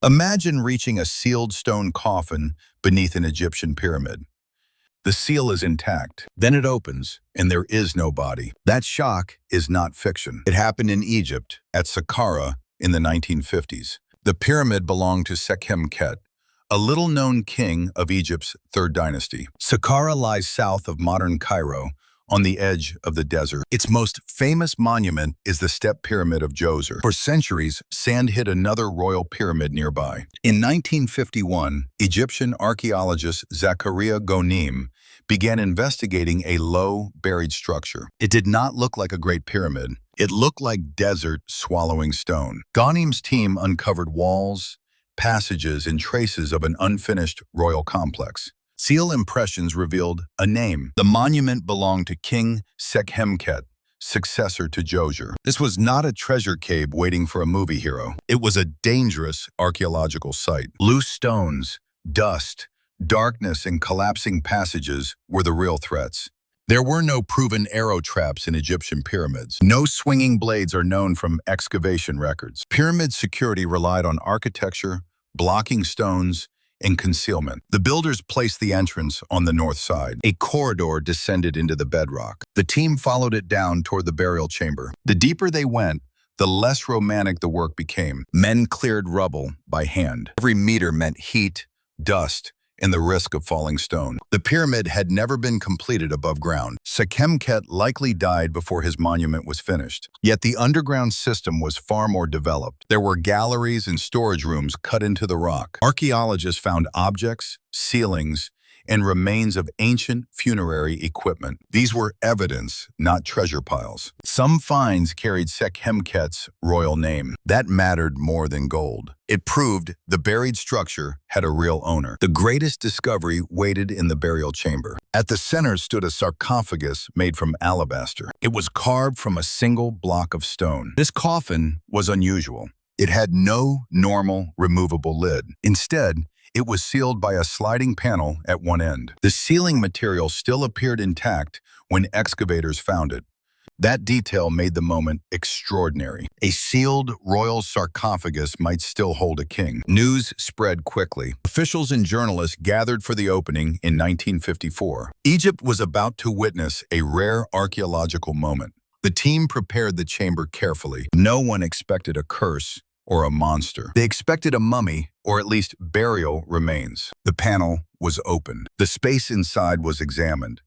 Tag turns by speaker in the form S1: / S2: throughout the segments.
S1: Imagine reaching a sealed stone coffin beneath an Egyptian pyramid. The seal is intact. Then it opens, and there is no body. That shock is not fiction. It happened in Egypt, at Saqqara, in the 1950s. The pyramid belonged to Sekhemkhet, a little-known king of Egypt's third dynasty. Saqqara lies south of modern Cairo, on the edge of the desert. Its most famous monument is the Step Pyramid of Djoser. For centuries, sand hid another royal pyramid nearby. In 1951, Egyptian archaeologist Saqqara Ghonim began investigating a low, buried structure. It did not look like a great pyramid. It looked like desert swallowing stone. Ghanim's team uncovered walls, passages, and traces of an unfinished royal complex. Seal impressions revealed a name. The monument belonged to King Sekhemkhet, successor to Djoser. This was not a treasure cave waiting for a movie hero. It was a dangerous archaeological site. Loose stones, dust, darkness, and collapsing passages were the real threats. There were no proven arrow traps in Egyptian pyramids. No swinging blades are known from excavation records. Pyramid security relied on architecture, blocking stones, and concealment. The builders placed the entrance on the north side. A corridor descended into the bedrock. The team followed it down toward the burial chamber. The deeper they went, the less romantic the work became. Men cleared rubble by hand. Every meter meant heat, dust, and the risk of falling stone. The pyramid had never been completed above ground. Sekhemkhet likely died before his monument was finished. Yet the underground system was far more developed. There were galleries and storage rooms cut into the rock. Archaeologists found objects, ceilings, and remains of ancient funerary equipment. These were evidence, not treasure piles. Some finds carried Sekhemkhet's royal name. That mattered more than gold. It proved the buried structure had a real owner. The greatest discovery waited in the burial chamber. At the center stood a sarcophagus made from alabaster. It was carved from a single block of stone. This coffin was unusual. It had no normal, removable lid. Instead, it was sealed by a sliding panel at one end. The sealing material still appeared intact when excavators found it. That detail made the moment extraordinary. A sealed royal sarcophagus might still hold a king. News spread quickly. Officials and journalists gathered for the opening in 1954. Egypt was about to witness a rare archaeological moment. The team prepared the chamber carefully. No one expected a curse or a monster. They expected a mummy, or at least burial remains. The panel was opened. The space inside was examined.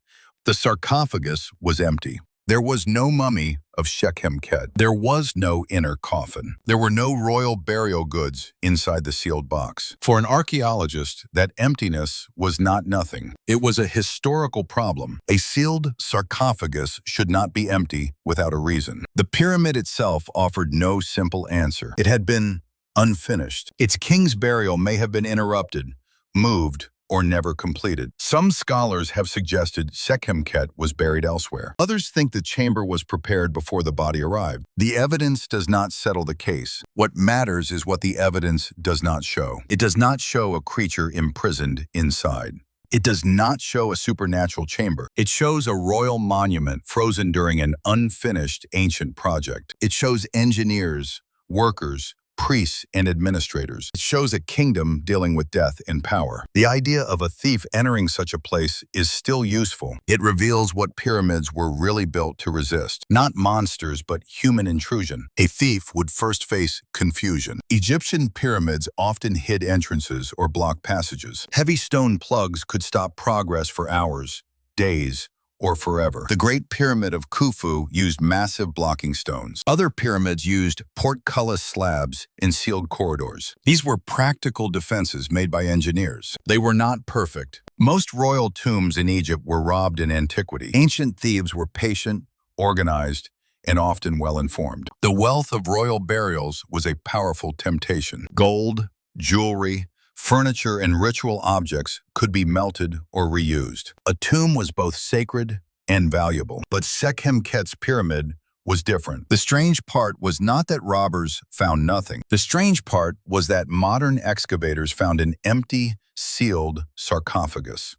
S1: The sarcophagus was empty. There was no mummy of Sekhemkhet. There was no inner coffin. There were no royal burial goods inside the sealed box. For an archaeologist, that emptiness was not nothing. It was a historical problem. A sealed sarcophagus should not be empty without a reason. The pyramid itself offered no simple answer. It had been unfinished. Its king's burial may have been interrupted, moved, or never completed. Some scholars have suggested Sekhemkhet was buried elsewhere. Others think the chamber was prepared before the body arrived. The evidence does not settle the case. What matters is what the evidence does not show. It does not show a creature imprisoned inside. It does not show a supernatural chamber. It shows a royal monument frozen during an unfinished ancient project. It shows engineers, workers, priests, and administrators. It shows a kingdom dealing with death and power. The idea of a thief entering such a place is still useful. It reveals what pyramids were really built to resist. Not monsters, but human intrusion. A thief would first face confusion. Egyptian pyramids often hid entrances or blocked passages. Heavy stone plugs could stop progress for hours, days, or forever. The Great Pyramid of Khufu used massive blocking stones. Other pyramids used portcullis slabs and sealed corridors. These were practical defenses made by engineers. They were not perfect. Most royal tombs in Egypt were robbed in antiquity. Ancient thieves were patient, organized, and often well-informed. The wealth of royal burials was a powerful temptation. Gold, jewelry, furniture, and ritual objects could be melted or reused. A tomb was both sacred and valuable. But Sekhemkhet's pyramid was different. The strange part was not that robbers found nothing. The strange part was that modern excavators found an empty, sealed sarcophagus.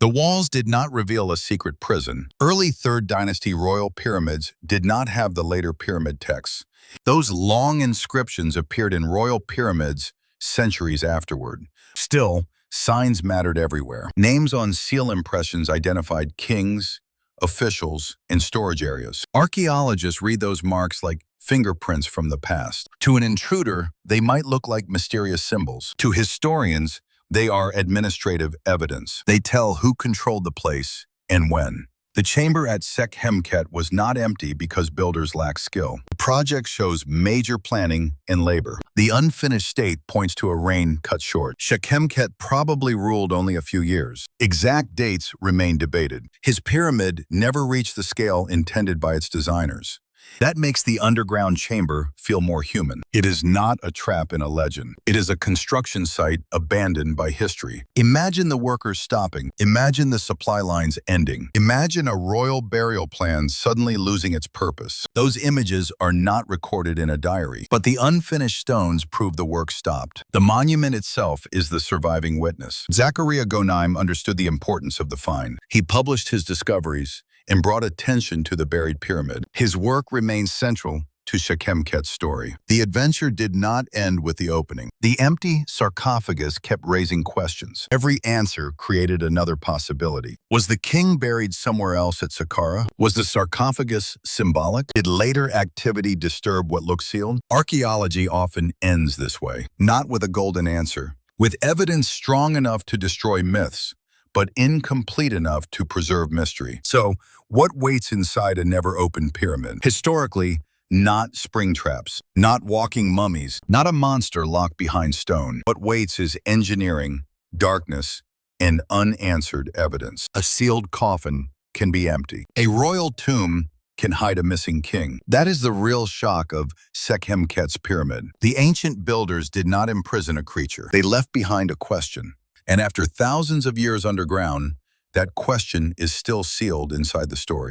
S1: The walls did not reveal a secret prison. Early Third Dynasty royal pyramids did not have the later pyramid texts. Those long inscriptions appeared in royal pyramids centuries afterward. Still, signs mattered everywhere. Names on seal impressions identified kings, officials, and storage areas. Archaeologists read those marks like fingerprints from the past. To an intruder, they might look like mysterious symbols. To historians, they are administrative evidence. They tell who controlled the place and when. The chamber at Sekhemket was not empty because builders lacked skill. The project shows major planning and labor. The unfinished state points to a reign cut short. Sekhemket probably ruled only a few years. Exact dates remain debated. His pyramid never reached the scale intended by its designers. That makes the underground chamber feel more human. It is not a trap in a legend. It is a construction site abandoned by history. Imagine the workers stopping. Imagine the supply lines ending. Imagine a royal burial plan suddenly losing its purpose. Those images are not recorded in a diary, but the unfinished stones prove the work stopped. The monument itself is the surviving witness. Saqqara Gonaim understood the importance of the find. He published his discoveries and brought attention to the buried pyramid. His work remains central to Sekhemket's story. The adventure did not end with the opening. The empty sarcophagus kept raising questions. Every answer created another possibility. Was the king buried somewhere else at Saqqara? Was the sarcophagus symbolic? Did later activity disturb what looked sealed? Archaeology often ends this way, not with a golden answer, with evidence strong enough to destroy myths, but incomplete enough to preserve mystery. So, what waits inside a never-opened pyramid? Historically, not spring traps, not walking mummies, not a monster locked behind stone. What waits is engineering, darkness, and unanswered evidence. A sealed coffin can be empty. A royal tomb can hide a missing king. That is the real shock of Sekhemket's pyramid. The ancient builders did not imprison a creature. They left behind a question. And after thousands of years underground, that question is still sealed inside the story.